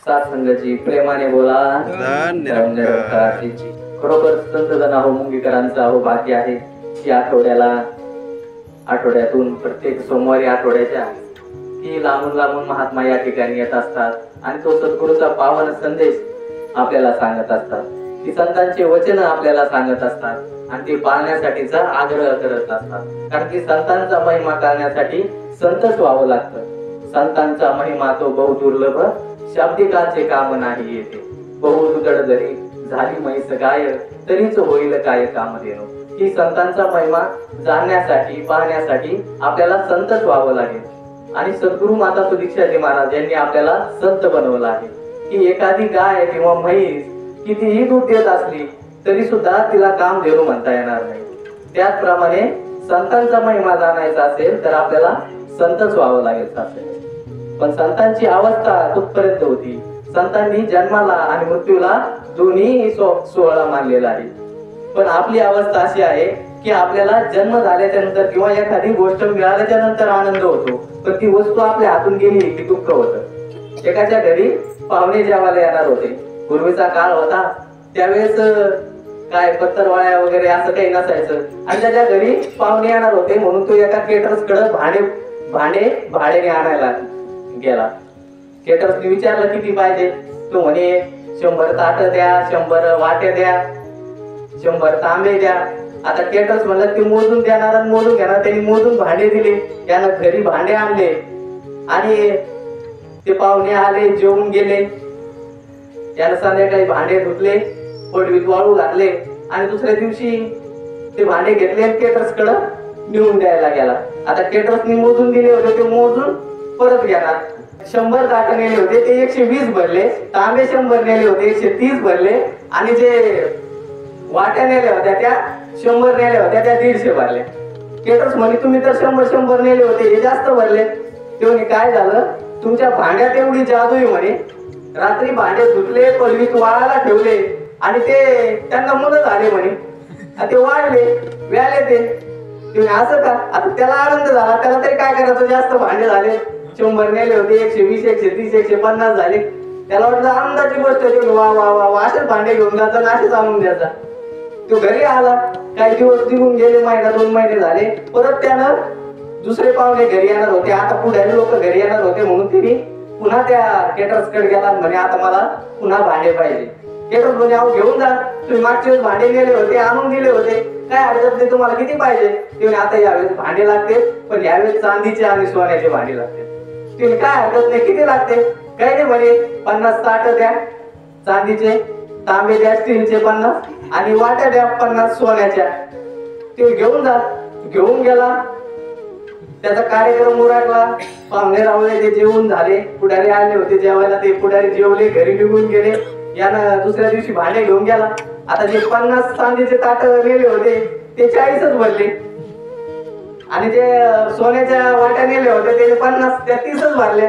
सत्संगाची प्रेमाने बोला. खरोखर संत जनाहो मुंगीकरांचा हो भाग्य आहे की आठवड्यातून प्रत्येक सोमवारी आठवड्याच्या की लांबून लांबून महात्मा या ठिकाणी येत असतात आणि तो सद्गुरूचा पावन संदेश आपल्याला सांगत असतात. की संतांचे वचन आपल्याला सांगत असतात आणि ते पाळण्यासाठीचा आग्रह करत असतात. कारण की संतांचा महिमा करण्यासाठी संतच व्हावं लागतं. संतांचा महिमा तो बहु दुर्लभ, शाब्दिकाचे काम नाही येते. बहु दुधड जरी झाली म्हैस गाय, तरीच होईल काय काम देणं. की संतांचा महिमा जाणण्यासाठी पाहण्यासाठी आपल्याला संतच व्हावं लागेल. आणि सद्गुरु माता सुदीक्षाजी महाराज यांनी आपल्याला संत बनवलं आहे. की एखादी गाय किंवा म्हैस कितीही दूध देत असली तरी सुद्धा तिला काम देणं म्हणता येणार नाही. त्याचप्रमाणे संतांचा महिमा जाणायचा असेल तर आपल्याला संतच व्हावं लागेल असेल. पण संतांची अवस्था कुठपर्यंत होती? संतांनी जन्माला आणि मृत्यूला दोन्ही सोहळा मानलेला आहे. पण आपली अवस्था अशी आहे की आपल्याला जन्म झाल्याच्या नंतर किंवा एखादी गोष्ट मिळाल्याच्या नंतर आनंद होतो, पण ती वस्तू आपल्या हातून गेली की दुःख होतं. एकाच्या घरी पाहुणे जेवायला येणार होते. पूर्वीचा काळ होता, त्यावेळेस काय पत्तरवाळ्या वगैरे असं काही नसायचं. आणि त्याच्या घरी पाहुणे येणार होते म्हणून तो एका केटर्स कडे भांडे भाड्याने आणायला गेला. केटर्सने विचारलं किती पाहिजे? तो म्हणे 100 ताट द्या, 100 वाट्या द्या, 100 तांबे द्या. आता केटर्स म्हणलं ते मोजून देणार आणि मोजून घेणार. त्यांनी मोजून भांडे दिले, त्यानं घरी भांडे आणले आणि ते पाहुणे आले, जेवून गेले. त्यानं संध्याकाळी भांडे धुतले, पडवीत वाळू घातले आणि दुसऱ्या दिवशी ते भांडे घेतले आणि केटर्स कडे नेऊन द्यायला गेला. आता केटर्सनी मोजून दिले होते, ते मोजून परत घेणार. 100 ताट नेले होते ते 120 भरले, तांबे 100 नेले होते 130 भरले आणि जे वाट्या नेल्या होत्या त्या 100 नेल्या होत्या त्या 150 भरल्या. केटर्स म्हणे तुम्ही तर 100 नेले होते, हे जास्त भरले. ते म्हणे काय झालं, तुमच्या भांड्यात एवढी जादू आहे म्हणे. रात्री भांडे धुतले, पलवीत वाळायला ठेवले आणि ते त्यांना मुलं झाले म्हणे. ते वाढले, व्याले ते असं का? आता त्याला आनंद झाला, त्याला तरी काय करायचं, जास्त भांडे झाले. 100 नेले होते 120 130 150 झाले. त्याला वाटलं आनंदाची गोष्ट होती, वा वा वा असेच भांडे घेऊन जायचा आणि असेच आणून द्यायचा. तो घरी आला, काही दिवस निघून गेले, महिना 2 महिने झाले. परत त्यानं दुसरे पाहुणे घरी येणार होते. आता पुढारी लोक घरी येणार होते म्हणून तिने पुन्हा त्या केटर्स कडे गेला. म्हणे आता मला पुन्हा भांडे पाहिजे. केटर्स म्हणे अहो घेऊन जा, तुम्ही मागच्या वेळेस भांडे नेले होते, आणून दिले होते, काय हरकत नाही, तुम्हाला किती पाहिजे? ते म्हणे आता यावेळेस भांडे लागते, पण यावेळेस चांदीचे आणि सोन्याचे भांडे लागते. ते काय हरकत नाही, किती लागते? काही नाही म्हणे 50 ताट द्या चांदीचे, तांबे द्या स्टीलचे 50 आणि वाट्या द्या 50 सोन्याच्या. ते घेऊन जा. घेऊन गेला. त्याचा कार्यक्रम उरकला, पाहुणे रावळे ते जेवून झाले, पुढारी आले होते जेवायला, ते पुढारी जेवले, घरी निघून गेले. यानं दुसऱ्या दिवशी भांडे घेऊन गेला. आता जे 50 चांदीचे ताट नेले होते ते 40च भरले आणि जे सोन्याच्या वाट्या नेले होते ते 50 त्या 30च भरल्या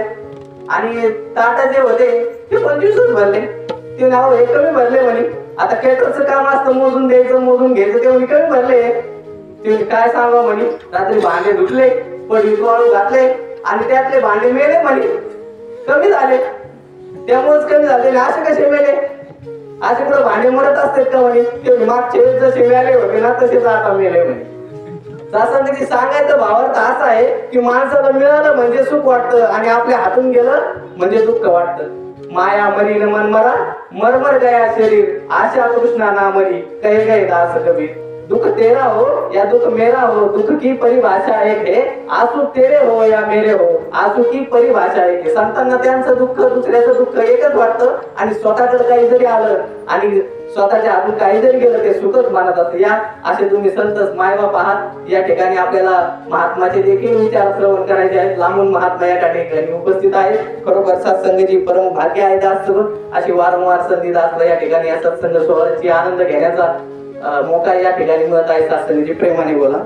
आणि ताट जे होते ते 25च भरले. ते नाव हे कमी भरले म्हणे. आता केटरचं काम असतं मोजून द्यायचं, मोजून घ्यायचं, ते म्हणे कमी भरले. ते काय सांगा म्हणे, रात्री भांडे धुतले, पडवीत वाळू घातले आणि त्यातले भांडे मेले म्हणे, कमी झाले. त्यामुळेच कमी झाले. असे कसे मेले? असे पुढे भांडे मरत असतात का म्हणे? ते मागचे जसे मेले होते ना तसेच आता मेले म्हणे. शासनाची सांगायचं भावार्थ असा आहे की माणसाला मिळालं म्हणजे सुख वाटतं आणि आपल्या हातून गेलं म्हणजे दुःख वाटतं. माया मरी न मन मरा, मरमर गया शरीर, आशा कृष्णा ना मरी, कहे गए दास कबीर. दुख तेरा हो या दुख मेरा हो, दुख की परिभाषा एक है, आंसू तेरे हो या मेरे हो, आंसू की परिभाषा एक है. संतांना त्यांचं दुःख दुसऱ्याचं दुःख एकच वाटतं आणि स्वतःकडे काही जरी आलं आणि स्वतःच्या हातून काही जरी गेलं ते सुखच मानत असतं. या असे तुम्ही संत मायबाप आहात. या ठिकाणी आपल्याला महात्माचे देखील विचार श्रवण करायचे आहेत. लांबून महात्मा या ठिकाणी उपस्थित आहेत. खरोखर सत्संगाची परम भाग्य आहे. दास अशी वारंवार संधी दासला या ठिकाणी या सत्संग सोहळ्याची आनंद घेण्याचा मोका या ठिकाणी मिळत आहे. सत्संगाची प्रेमाने बोला.